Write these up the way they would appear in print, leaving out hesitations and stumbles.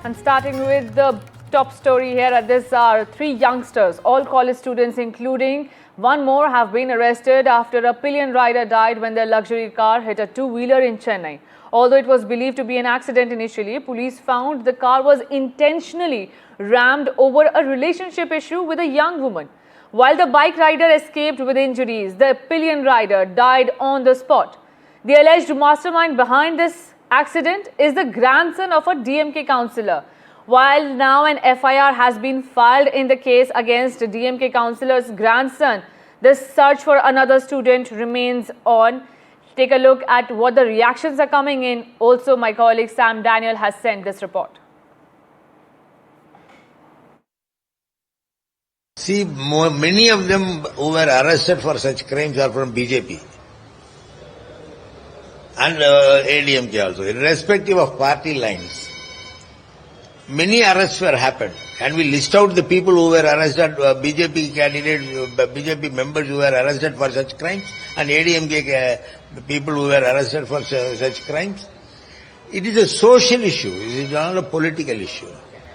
And starting with the top story here at this hour, 3 youngsters, all college students including one more, have been arrested after a pillion rider died when their luxury car hit a two-wheeler in Chennai. Although it was believed to be an accident initially, police found the car was intentionally rammed over a relationship issue with a young woman. While the bike rider escaped with injuries, the pillion rider died on the spot. The alleged mastermind behind this accident is the grandson of a DMK councillor. While now an FIR has been filed in the case against DMK councillor's grandson, the search for another student remains on. Take a look at what the reactions are coming in. Also, my colleague Sam Daniel has sent this report. See, many of them who were arrested for such crimes are from BJP and ADMK also, irrespective of party lines. Many arrests were happened. Can we list out the people who were arrested, BJP candidates, BJP members who were arrested for such crimes, and ADMK people who were arrested for such crimes? It is a social issue. It is not a political issue.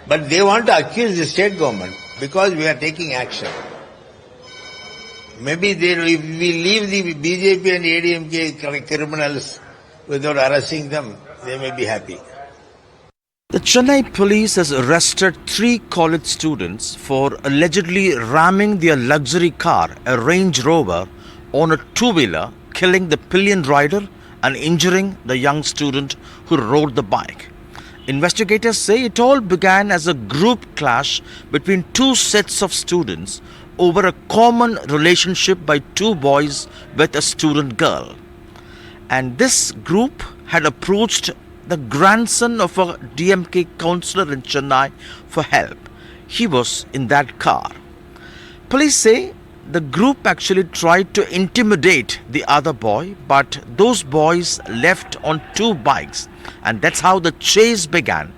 But they want to accuse the state government because we are taking action. Maybe if we leave the BJP and ADMK criminals without arresting them, they may be happy. The Chennai police has arrested 3 college students for allegedly ramming their luxury car, a Range Rover, on a two-wheeler, killing the pillion rider and injuring the young student who rode the bike. Investigators say it all began as a group clash between 2 sets of students over a common relationship by 2 boys with a student girl. And this group had approached the grandson of a DMK councillor in Chennai for help. He was in that car. Police say the group actually tried to intimidate the other boy, but those boys left on 2 bikes, and that's how the chase began.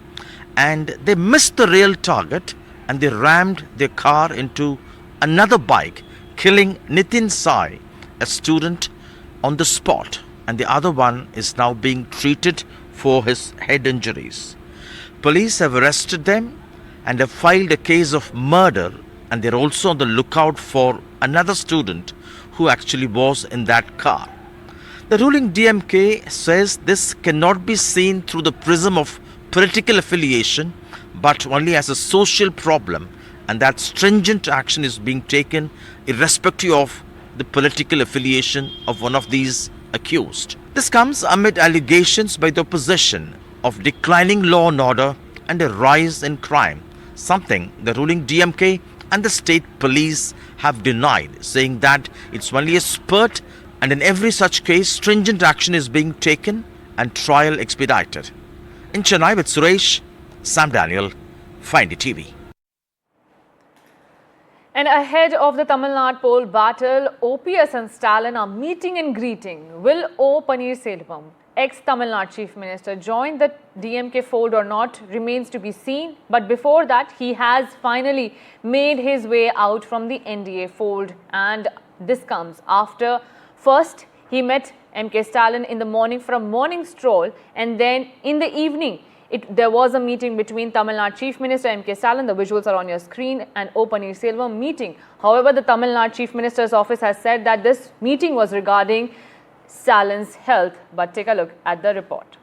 And they missed the real target and they rammed their car into another bike, killing Nitin Sai, a student, on the spot, and the other one is now being treated for his head injuries. Police have arrested them and have filed a case of murder, and they're also on the lookout for another student who actually was in that car. The ruling DMK says this cannot be seen through the prism of political affiliation, but only as a social problem, and that stringent action is being taken irrespective of the political affiliation of one of these accused. This comes amid allegations by the opposition of declining law and order and a rise in crime, something the ruling DMK and the state police have denied, saying that it's only a spurt, and in every such case stringent action is being taken and trial expedited. In Chennai with Suresh, Sam Daniel, FIR NDTV. And ahead of the Tamil Nadu poll battle, OPS and Stalin are meeting and greeting. Will O. Paneerselvam, ex-Tamil Nadu Chief Minister, join the DMK fold or not remains to be seen. But before that, he has finally made his way out from the NDA fold. And this comes after first he met MK Stalin in the morning for a morning stroll, and then in the evening, there was a meeting between Tamil Nadu Chief Minister MK Stalin, the visuals are on your screen, and O. Paneerselvam meeting. However, the Tamil Nadu Chief Minister's office has said that this meeting was regarding Stalin's health. But take a look at the report.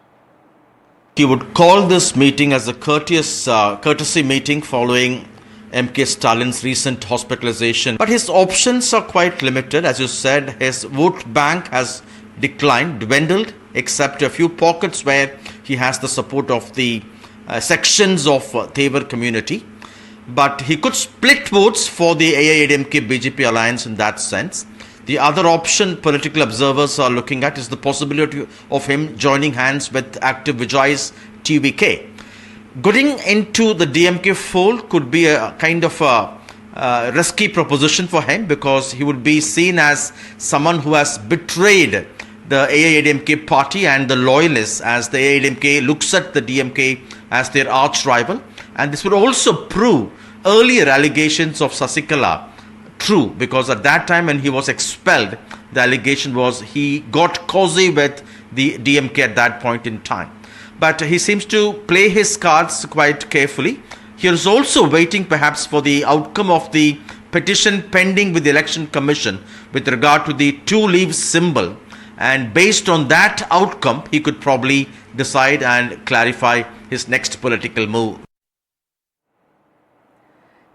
He would call this meeting as a courtesy meeting following MK Stalin's recent hospitalization. But his options are quite limited. As you said, his vote bank has dwindled, except a few pockets where he has the support of the sections of Thevar community. But he could split votes for the AIADMK BJP alliance in that sense. The other option political observers are looking at is the possibility of him joining hands with active Vijay's TVK. Getting into the DMK fold could be a kind of a risky proposition for him, because he would be seen as someone who has betrayed the AIADMK party and the loyalists, as the AIADMK looks at the DMK as their arch rival. And this would also prove earlier allegations of Sasikala true, because at that time when he was expelled, the allegation was he got cozy with the DMK at that point in time. but he seems to play his cards quite carefully. He is also waiting perhaps for the outcome of the petition pending with the Election Commission with regard to the two leaves symbol, and based on that outcome he could probably decide and clarify his next political move.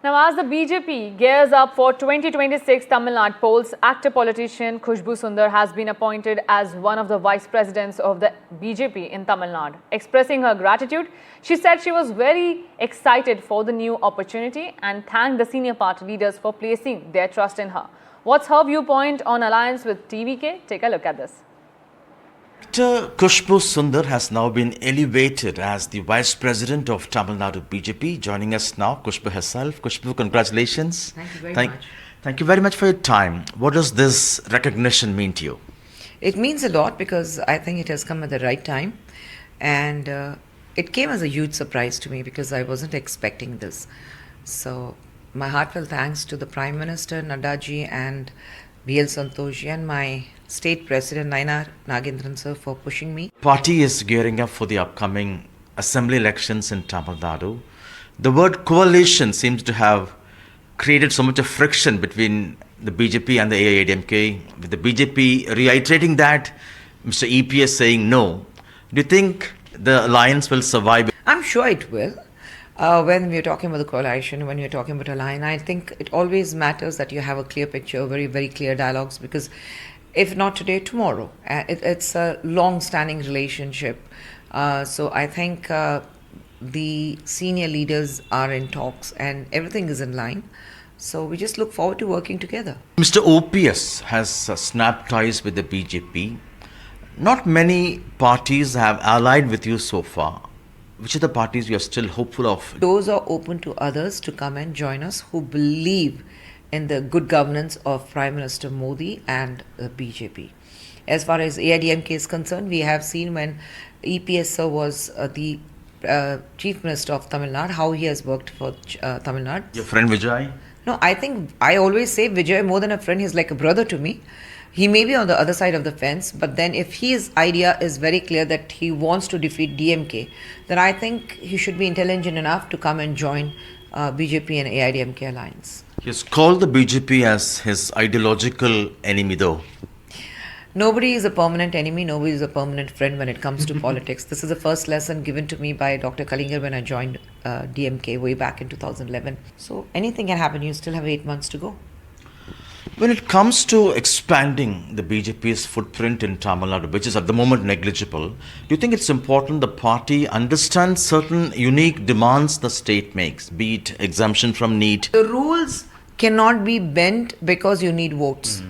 Now, as the BJP gears up for 2026 Tamil Nadu polls, actor politician Khushbu Sundar has been appointed as one of the vice presidents of the BJP in Tamil Nadu. Expressing her gratitude, she said she was very excited for the new opportunity and thanked the senior party leaders for placing their trust in her. What's her viewpoint on alliance with TVK? Take a look at this. Actor Khushbu Sundar has now been elevated as the Vice President of Tamil Nadu BJP. Joining us now, Khushbu herself. Khushbu, congratulations. Thank you very much. Thank you very much for your time. What does this recognition mean to you? It means a lot because I think it has come at the right time, and it came as a huge surprise to me because I wasn't expecting this. So my heartfelt thanks to the Prime Minister Naddaji and B.L. Santoshi and my State President Nainar Nagendran sir for pushing me. Party is gearing up for the upcoming assembly elections in Tamil Nadu. The word coalition seems to have created so much of friction between the BJP and the AIADMK, with the BJP reiterating that, Mr. EPS saying no. Do you think the alliance will survive? I'm sure it will. When we're talking about the coalition, when you're talking about alliance, I think it always matters that you have a clear picture, very, very clear dialogues, because if not today, tomorrow. It's a long-standing relationship. So I think the senior leaders are in talks and everything is in line. So we just look forward to working together. Mr. OPS has snapped ties with the BJP. Not many parties have allied with you so far. Which are the parties you are still hopeful of? Doors are open to others to come and join us who believe in the good governance of Prime Minister Modi and the BJP. As far as AIDMK is concerned, we have seen when EPS sir was the Chief Minister of Tamil Nadu, how he has worked for Tamil Nadu. Your friend Vijay? No, I think I always say Vijay, more than a friend, he's like a brother to me. He may be on the other side of the fence, but then if his idea is very clear that he wants to defeat DMK, then I think he should be intelligent enough to come and join BJP and AIDMK alliance. He has called the BJP as his ideological enemy though. Nobody is a permanent enemy, nobody is a permanent friend when it comes to politics. This is the first lesson given to me by Dr. Kalingar when I joined DMK way back in 2011. So anything can happen, you still have 8 months to go. When it comes to expanding the BJP's footprint in Tamil Nadu, which is at the moment negligible, do you think it's important the party understands certain unique demands the state makes, be it exemption from NEET? The rules cannot be bent because you need votes.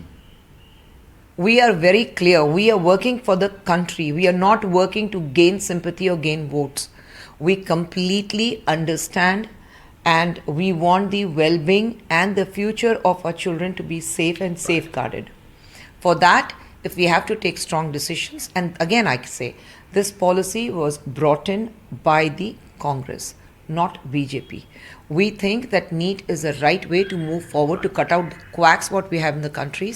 We are very clear. We are working for the country. We are not working to gain sympathy or gain votes. We completely understand and we want the well-being and the future of our children to be safe and safeguarded. For that, if we have to take strong decisions, and again I say, this policy was brought in by the Congress, not BJP. We think that NEET is the right way to move forward to cut out the quacks what we have in the country.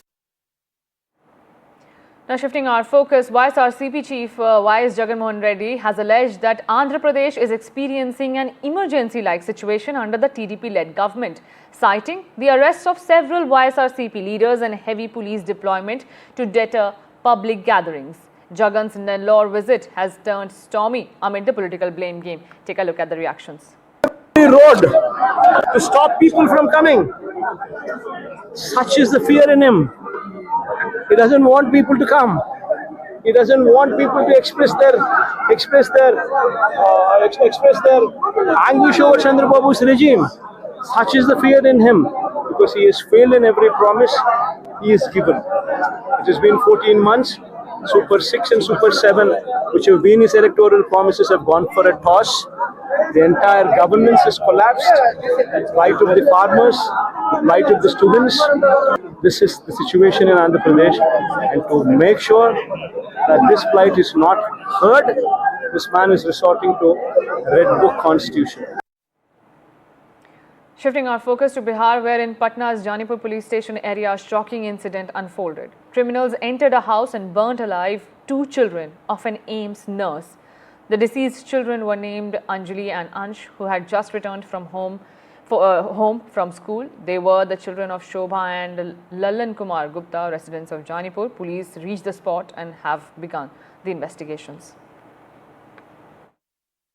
Now shifting our focus, YSRCP Chief Y.S. Jagan Mohan Reddy has alleged that Andhra Pradesh is experiencing an emergency-like situation under the TDP-led government, citing the arrests of several YSRCP leaders and heavy police deployment to deter public gatherings. Jagan's Nellore visit has turned stormy amid the political blame game. Take a look at the reactions. Road to stop people from coming. Such is the fear in him. He doesn't want people to come. He doesn't want people to express their anguish over Chandrababu's regime. Such is the fear in him because he has failed in every promise he has given. It has been 14 months. Super 6 and Super 7, which have been his electoral promises, have gone for a toss. The entire governance has collapsed. The plight of the farmers, the plight of the students. This is the situation in Andhra Pradesh. And to make sure that this plight is not heard, this man is resorting to Red Book Constitution. Shifting our focus to Bihar, where in Patna's Janipur police station area, a shocking incident unfolded. Criminals entered a house and burnt alive 2 children of an AIIMS nurse. The deceased children were named Anjali and Ansh, who had just returned from home from school. They were the children of Shobha and Lallan Kumar Gupta, residents of Janipur. Police reached the spot and have begun the investigations.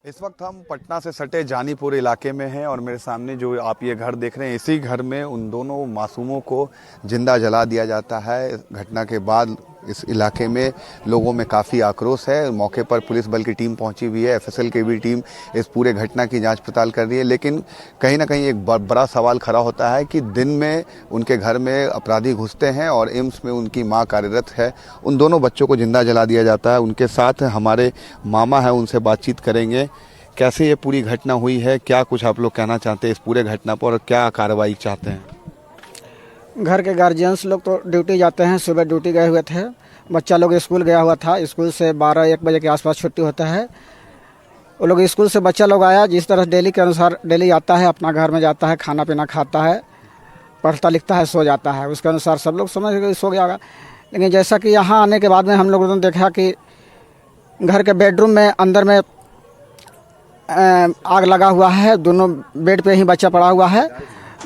इस वक्त हम पटना से सटे जानीपुर इलाके में हैं और मेरे सामने जो आप ये घर देख रहे हैं, इसी घर में उन दोनों मासूमों को जिंदा जला दिया जाता है। घटना के बाद इस इलाके में लोगों में काफ़ी आक्रोश है। मौके पर पुलिस बल की टीम पहुंची हुई है, एफएसएल की भी टीम इस पूरे घटना की जांच पड़ताल कर रही है। लेकिन कहीं ना कहीं एक बड़ा सवाल खड़ा होता है कि दिन में उनके घर में अपराधी घुसते हैं और एम्स में उनकी मां कार्यरत है, उन दोनों बच्चों को जिंदा जला दिया जाता है। उनके साथ हमारे मामा हैं, उनसे बातचीत करेंगे। कैसे ये पूरी घटना हुई है, क्या कुछ आप लोग कहना चाहते हैं इस पूरे घटना पर और क्या कार्रवाई चाहते हैं? घर के गार्जियंस लोग तो ड्यूटी जाते हैं, सुबह ड्यूटी गए हुए थे। बच्चा लोग स्कूल गया हुआ था, स्कूल से 12-1 बजे के आसपास छुट्टी होता है। वो लोग स्कूल से बच्चा लोग आया, जिस तरह डेली के अनुसार डेली आता है, अपना घर में जाता है, खाना पीना खाता है, पढ़ता लिखता है, सो जाता है। उसके अनुसार सब लोग समझ गए सो गया होगा। लेकिन जैसा कि यहाँ आने के बाद में हम लोगों ने देखा कि घर के बेडरूम में अंदर में आग लगा हुआ है, दोनों बेड पे ही बच्चा पड़ा हुआ है।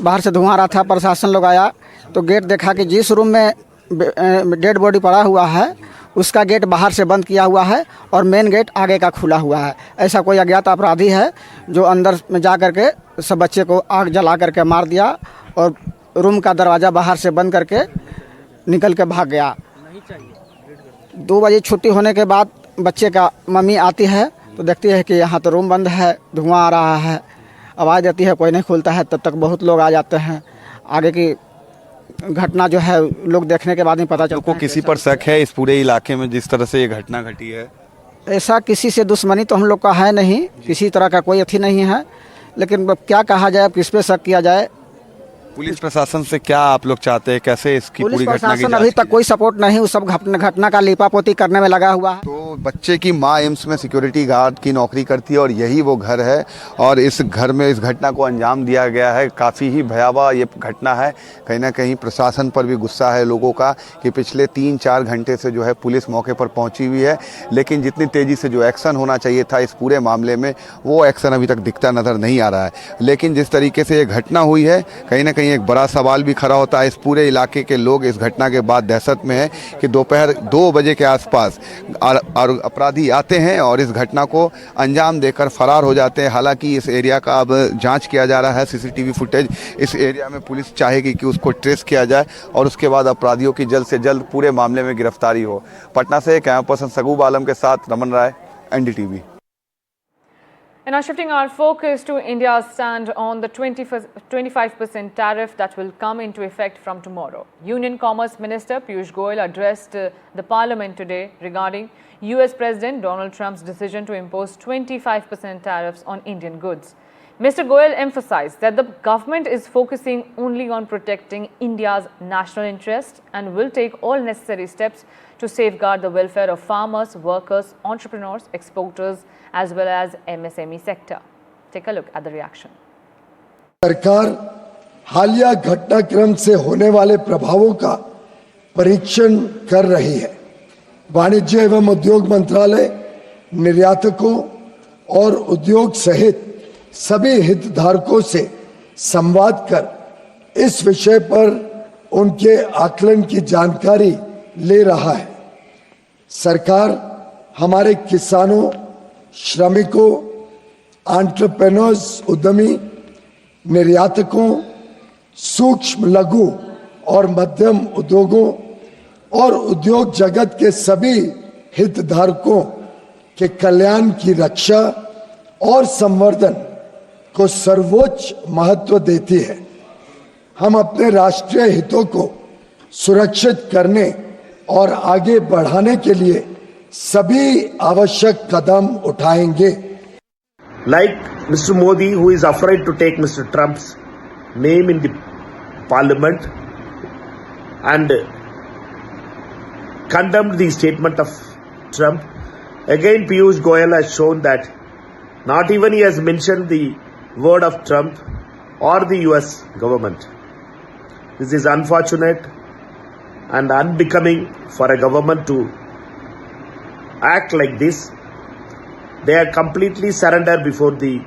बाहर से धुआं आ रहा था। प्रशासन लोग आया तो गेट देखा कि जिस रूम में डेड बॉडी पड़ा हुआ है उसका गेट बाहर से बंद किया हुआ है और मेन गेट आगे का खुला हुआ है। ऐसा कोई अज्ञात अपराधी है जो अंदर में जा करके सब बच्चे को आग जला करके मार दिया और रूम का दरवाज़ा बाहर से बंद करके निकल के भाग गया। 2 बजे छुट्टी होने के बाद बच्चे का मम्मी आती है तो देखती है कि यहाँ तो रूम बंद है, धुआं आ रहा है, आवाज़ देती है, कोई नहीं खुलता है। तब तक बहुत लोग आ जाते हैं। आगे की घटना जो है लोग देखने के बाद ही पता चलता है। किसी पर शक है इस पूरे इलाके में जिस तरह से ये घटना घटी है? ऐसा किसी से दुश्मनी तो हम लोग का है नहीं, किसी तरह का कोई अथी नहीं है। लेकिन क्या कहा जाए, किस पे शक किया जाए? पुलिस प्रशासन से क्या आप लोग चाहते हैं, कैसे इसकी पूरी घटना की प्रशासन अभी तक कोई सपोर्ट नहीं, उस सब घटना का लीपापोती करने में लगा हुआ है। तो बच्चे की माँ एम्स में सिक्योरिटी गार्ड की नौकरी करती है और यही वो घर है और इस घर में इस घटना को अंजाम दिया गया है। काफ़ी ही भयावह ये घटना है। कहीं ना कहीं प्रशासन पर भी गुस्सा है लोगों का कि पिछले 3-4 घंटे से जो है पुलिस मौके पर पहुंची हुई है, लेकिन जितनी तेज़ी से जो एक्शन होना चाहिए था इस पूरे मामले में वो एक्शन अभी तक दिखता नज़र नहीं आ रहा है। लेकिन जिस तरीके से ये घटना हुई है, कहीं ना कहीं एक बड़ा सवाल भी खड़ा होता है। इस पूरे इलाके के लोग इस घटना के बाद दहशत में है कि दोपहर 2 बजे के आसपास अपराधी आते हैं और इस घटना को अंजाम देकर फरार हो जाते हैं। हालांकि इस एरिया का अब जांच किया जा रहा है, सीसीटीवी फुटेज इस एरिया में पुलिस चाहेगी कि उसको ट्रेस किया जाए और उसके बाद अपराधियों की जल्द से जल्द पूरे मामले में गिरफ्तारी हो। पटना से कैमरा पर्सन सगूब आलम के साथ रमन राय, NDTV। And now shifting our focus to India's stand on the 25% tariff that will come into effect from tomorrow. Union Commerce Minister Piyush Goyal addressed the Parliament today regarding US President Donald Trump's decision to impose 25% tariffs on Indian goods. Mr. Goyal emphasized that the government is focusing only on protecting India's national interest and will take all necessary steps to safeguard the welfare of farmers, workers, entrepreneurs, exporters, as well as MSME sector. Take a look at the reaction. सरकार हालिया घटनाक्रम से होने वाले प्रभावों का परीक्षण कर रही है। वाणिज्य एवं उद्योग मंत्रालय निर्यातकों और उद्योग सहित सभी हितधारकों से संवाद कर इस विषय पर उनके आकलन की जानकारी ले रहा है। सरकार हमारे किसानों, श्रमिकों, एंटरप्रेन्योर्स, उद्यमी, निर्यातकों, सूक्ष्म लघु और मध्यम उद्योगों और उद्योग जगत के सभी हितधारकों के कल्याण की रक्षा और संवर्धन को सर्वोच्च महत्व देती है। हम अपने राष्ट्रीय हितों को सुरक्षित करने और आगे बढ़ाने के लिए सभी आवश्यक कदम उठाएंगे। Like Mr. Modi, who is afraid to take Mr. Trump's name in the parliament and condemned the statement of Trump, again Piyush Goyal has shown that not even he has mentioned the word of Trump or the US government. This is unfortunate and unbecoming for a government to act like this. they are completely surrendered before the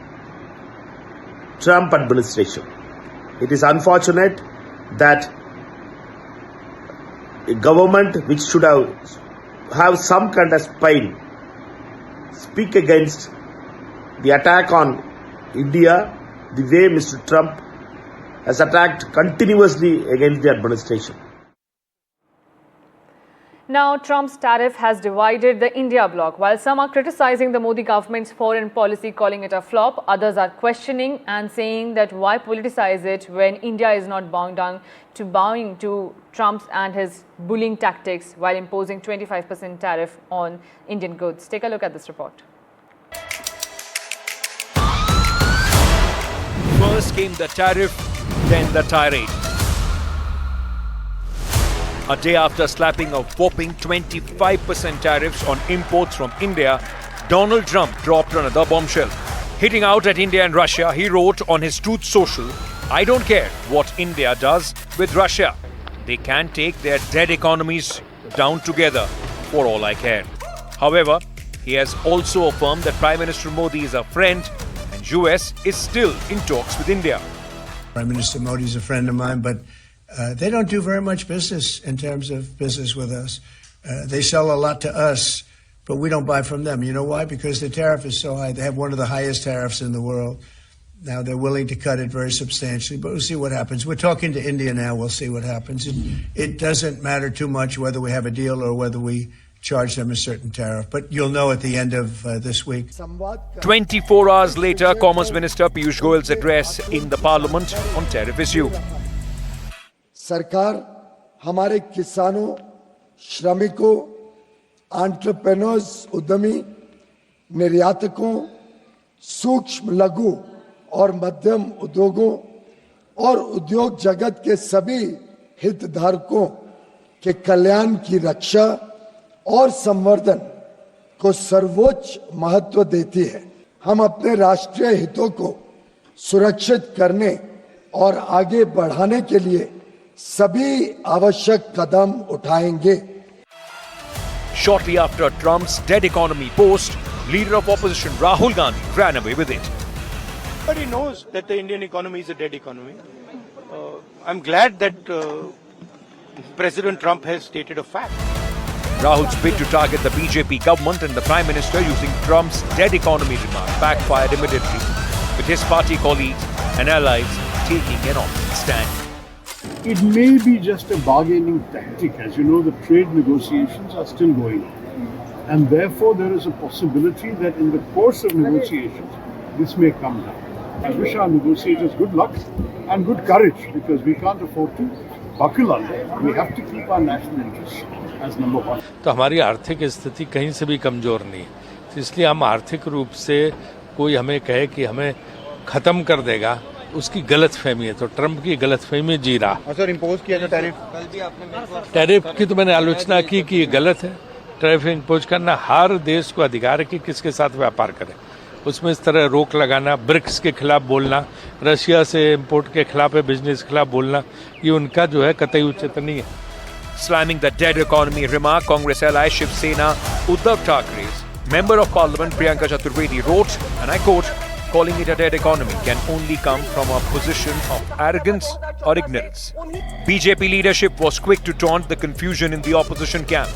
Trump administration. It is unfortunate that a government which should have some kind of spine speak against the attack on India the way Mr. Trump has attacked continuously against the administration. Now, Trump's tariff has divided the India bloc. While some are criticizing the Modi government's foreign policy, calling it a flop, others are questioning and saying that why politicize it when India is not bowing to Trump's and his bullying tactics while imposing 25% tariff on Indian goods. Take a look at this report. First came the tariff, then the tirade. A day after slapping a whopping 25% tariffs on imports from India, Donald Trump dropped another bombshell. Hitting out at India and Russia, he wrote on his Truth Social, "I don't care what India does with Russia. They can take their dead economies down together for all I care." However, he has also affirmed that Prime Minister Modi is a friend and US is still in talks with India. Prime Minister Modi is a friend of mine, but they don't do very much business in terms of business with us. They sell a lot to us, but we don't buy from them. You know why? Because the tariff is so high. They have one of the highest tariffs in the world. Now they're willing to cut it very substantially, but we'll see what happens. We're talking to India now. We'll see what happens. It doesn't matter too much whether we have a deal or whether we charge them a certain tariff, but you'll know at the end of this week. 24 hours later, Commerce Minister Piyush Goyal's address in the Parliament on tariff issue. सरकार हमारे किसानों, श्रमिकों, entrepreneurs, उद्यमी, निर्यातकों, सूक्ष्म लघु और मध्यम उद्योगों और उद्योग जगत के सभी हितधारकों के कल्याण की रक्षा और संवर्धन को सर्वोच्च महत्व देती है। हम अपने राष्ट्रीय हितों को सुरक्षित करने और आगे बढ़ाने के लिए सभी आवश्यक कदम उठाएंगे। Shortly after Trump's dead economy post, leader of opposition Rahul Gandhi ran away with it. Everybody knows that the Indian economy is a dead economy. I'm glad that President Trump has stated a fact. Rahul's bid to target the BJP government and the Prime Minister using Trump's dead economy remark backfired immediately, with his party colleagues and allies taking an opposite stand. It may be just a bargaining tactic. As you know, the trade negotiations are still going on. And therefore, there is a possibility that in the course of negotiations, this may come down. I wish our negotiators good luck and good courage, because we can't afford to buckle under. We have to keep our national interests as number one. तो हमारी आर्थिक स्थिति कहीं से भी कमजोर नहीं, तो इसलिए हम आर्थिक रूप से कोई हमें कहे कि हमें खत्म कर देगा, उसकी गलतफहमी है। तो ट्रंप की गलतफहमी जी रहा। सर, इम्पोज किया जो टैरिफ की तो मैंने आलोचना की कि ये गलत है। टैरिफ इम्पोज करना, हर देश को अधिकार है कि किसके साथ व्यापार करे, उसमें इस तरह रोक लगाना, ब्रिक्स के खिलाफ बोलना, रशिया से इम्पोर्ट के खिलाफ है, बिजनेस के खिलाफ बोलना, ये उनका जो है कतई उचित नहीं है। Slamming the dead economy remark, Congress ally Shiv Sena Uddhav Thackeray's Member of Parliament Priyanka Chaturvedi wrote, and I quote, "Calling it a dead economy can only come from a position of arrogance or ignorance." BJP leadership was quick to taunt the confusion in the opposition camp,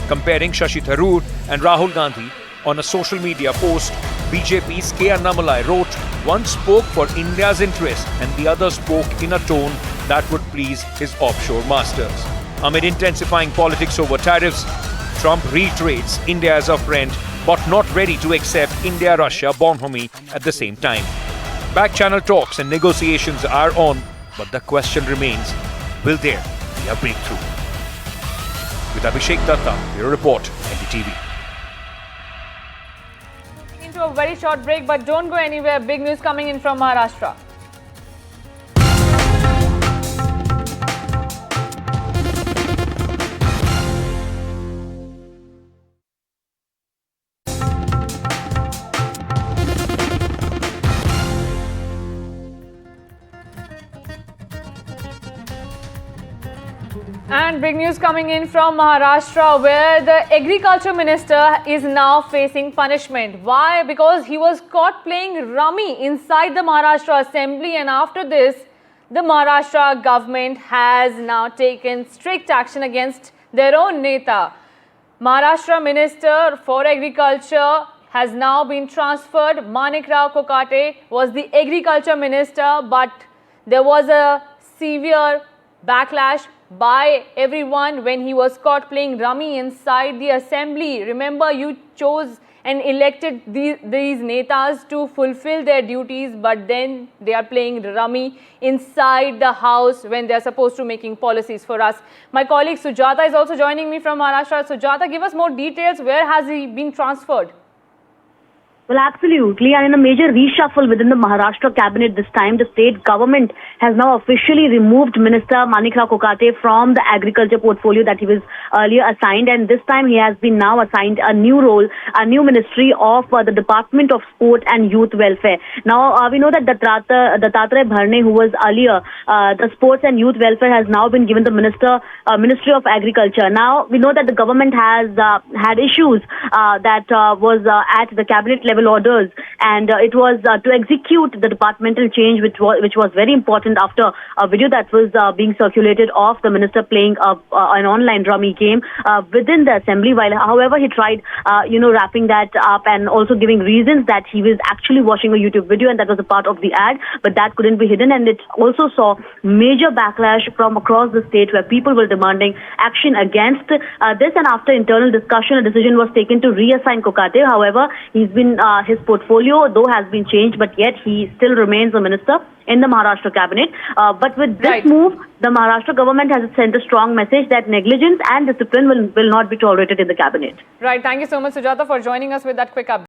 comparing Shashi Tharoor and Rahul Gandhi. On a social media post, BJP's K. Annamalai wrote, "One spoke for India's interest and the other spoke in a tone that would please his offshore masters." Amid intensifying politics over tariffs, Trump reiterates India as a friend but not ready to accept India-Russia bonhomie at the same time. Back-channel talks and negotiations are on, but the question remains, will there be a breakthrough? With Abhishek Datta, Bureau Report, NDTV. Into a very short break, but don't go anywhere. Big news coming in from Maharashtra. And big news coming in from Maharashtra, where the agriculture minister is now facing punishment. Why? Because he was caught playing rummy inside the Maharashtra assembly, and after this, the Maharashtra government has now taken strict action against their own Neta. Maharashtra Minister for Agriculture has now been transferred. Manik Rao Kokate was the agriculture minister, but there was a severe backlash by everyone when he was caught playing rummy inside the assembly. Remember, you chose and elected these netas to fulfill their duties, but then they are playing rummy inside the house when they are supposed to making policies for us. My colleague Sujata is also joining me from Maharashtra. Sujata, give us more details. Where has he been transferred? Well, absolutely. And in a major reshuffle within the Maharashtra cabinet this time, the state government has now officially removed Minister Manik Rao Kokate from the agriculture portfolio that he was earlier assigned. And this time he has been now assigned a new role, a new ministry of the Department of Sport and Youth Welfare. Now, we know that Dattatreya Bharne, who was earlier the Sports and Youth Welfare, has now been given the Ministry of Agriculture. Now, we know that the government has had issues that was at the cabinet level orders, and it was to execute the departmental change, which was very important after a video that was being circulated of the minister playing an online rummy game within the assembly. While, however, he tried, wrapping that up and also giving reasons that he was actually watching a YouTube video and that was a part of the ad, but that couldn't be hidden. And it also saw major backlash from across the state, where people were demanding action against this. And after internal discussion, a decision was taken to reassign Kokate. However, he's been his portfolio, though, has been changed, but yet he still remains a minister in the Maharashtra cabinet. But with this move, the Maharashtra government has sent a strong message that negligence and discipline will not be tolerated in the cabinet. Right. Thank you so much, Sujata, for joining us with that quick update.